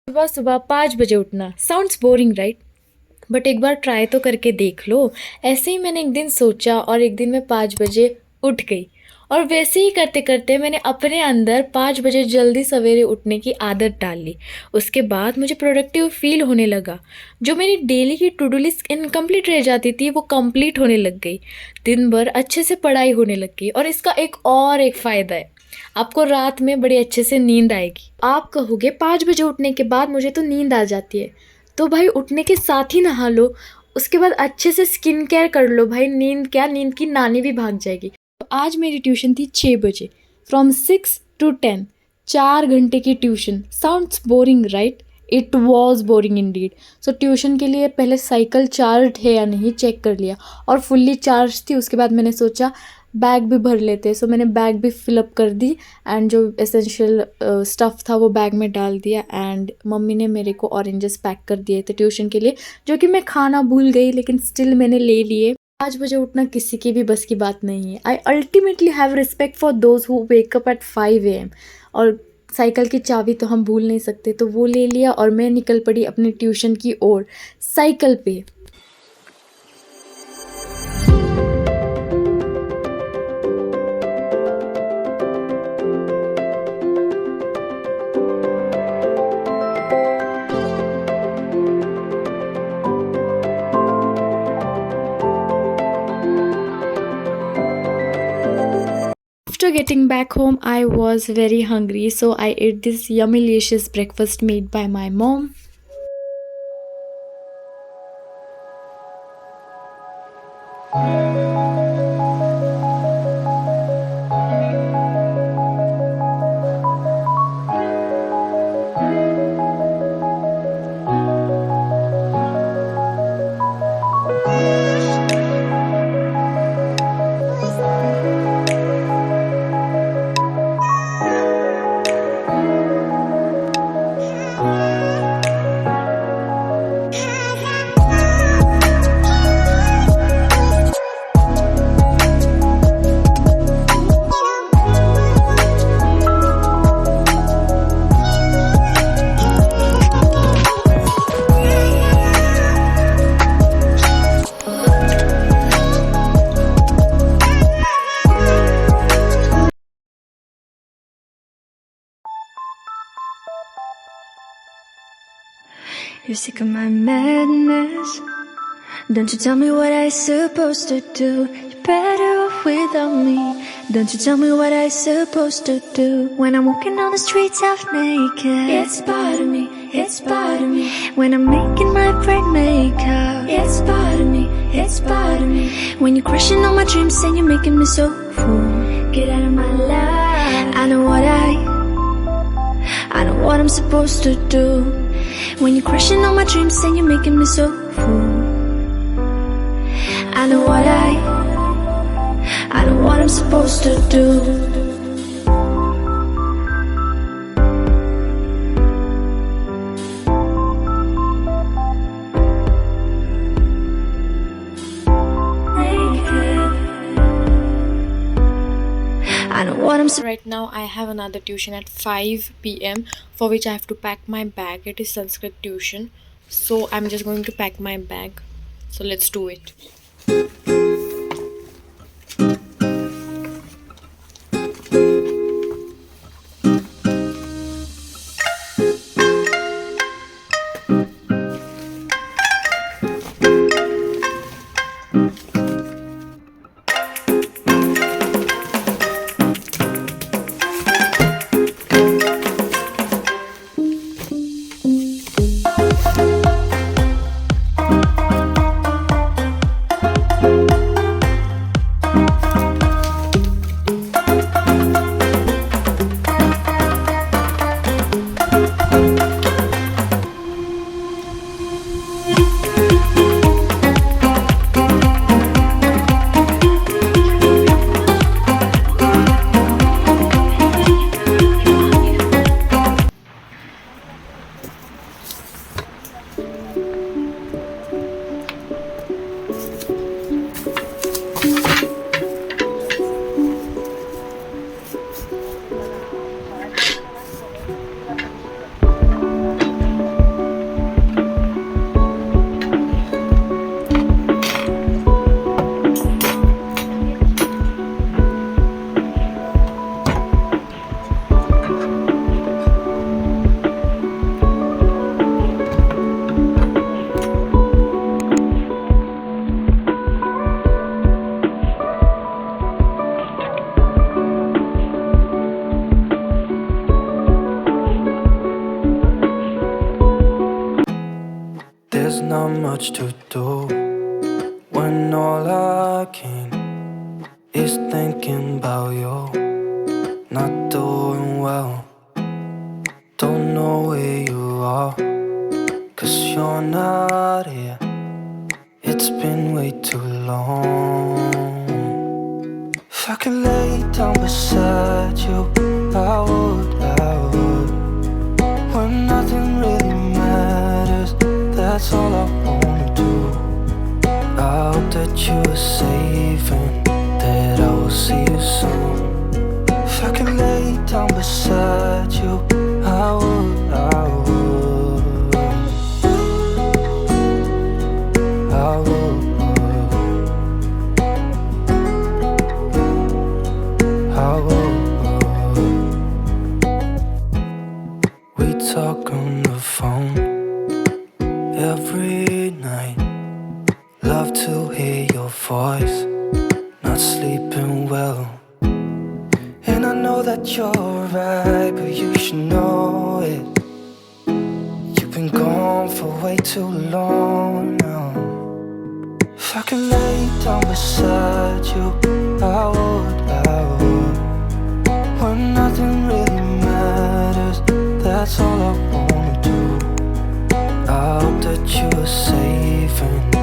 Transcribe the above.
सुबह सुबह 5 बजे उठना साउंड्स बोरिंग राइट, बट एक बार ट्राई तो करके देख लो। ऐसे ही मैंने एक दिन सोचा और एक दिन मैं 5 बजे उठ गई, और वैसे ही करते करते मैंने अपने अंदर 5 बजे जल्दी सवेरे उठने की आदत डाल ली। उसके बाद मुझे प्रोडक्टिव फील होने लगा। जो मेरी डेली की टू डू लिस्ट इनकम्प्लीट रह जाती थी वो कंप्लीट होने लग गई। दिन भर अच्छे से पढ़ाई होने लग गई। और इसका एक फ़ायदा है, आपको रात में बड़े अच्छे से नींद आएगी। आप कहोगे 5 बजे उठने के बाद मुझे तो नींद आ जाती है, तो भाई उठने के साथ ही नहा लो, उसके बाद अच्छे से स्किन केयर कर लो। भाई नींद क्या, नींद की नानी भी भाग जाएगी। तो आज मेरी ट्यूशन थी 6 बजे, फ्रॉम 6 to 10, 4 घंटे की tuition. Sounds boring right, it was boring Indeed. So tuition के लिए पहले साइकिल चार्ज है या नहीं चेक कर लिया, और फुल्ली चार्ज थी। उसके बाद मैंने सोचा बैग भी भर लेते, सो मैंने बैग भी फिलअप कर दी, एंड जो एसेंशियल स्टफ़ था वो बैग में डाल दिया। एंड मम्मी ने मेरे को ऑरेंजेस पैक कर दिए थे ट्यूशन के लिए, जो कि मैं खाना भूल गई, लेकिन स्टिल मैंने ले लिए। 5 बजे उठना किसी की भी बस की बात नहीं है। I ultimately have respect for those who wake up at 5 AM। और साइकिल की चाबी तो हम भूल नहीं सकते, तो वो ले लिया और मैं निकल पड़ी अपनी ट्यूशन की ओर साइकिल पे। After getting back home, I was very hungry, so I ate this yummy-licious breakfast made by my mom. You're sick of my madness. Don't you tell me what I supposed to do. You're better off without me. Don't you tell me what I supposed to do. When I'm walking on the streets half naked, it's part of me, it's part of me. When I'm making my brain make out, it's part of me, it's part of me. When you're crushing on my dreams and you're making me so full, get out of my life. I know what I'm supposed to do. When you're crushing on my dreams and you're making me so full, I know what I'm supposed to do. Right now I have another tuition at 5 PM, for which I have to pack my bag. It is Sanskrit tuition, so I'm just going to pack my bag. So let's do it. there's not much to do when all I can is thinking about you. Not doing well, don't know where you are, 'cause you're not here. It's been way too long. If I could lay down beside you, I would, when nothing really matters, that's all I wanna do. I hope that you are safe and that I will see you soon. If I could lay down beside you, I would, I would, I would, I would. We talk on the phone every night. Love to hear your voice, not sleeping well. And I know that you're right, but you should know it. You've been gone for way too long now. If I could lay down beside you, I would, when nothing really matters, that's all I wanna do. I hope that you are safe and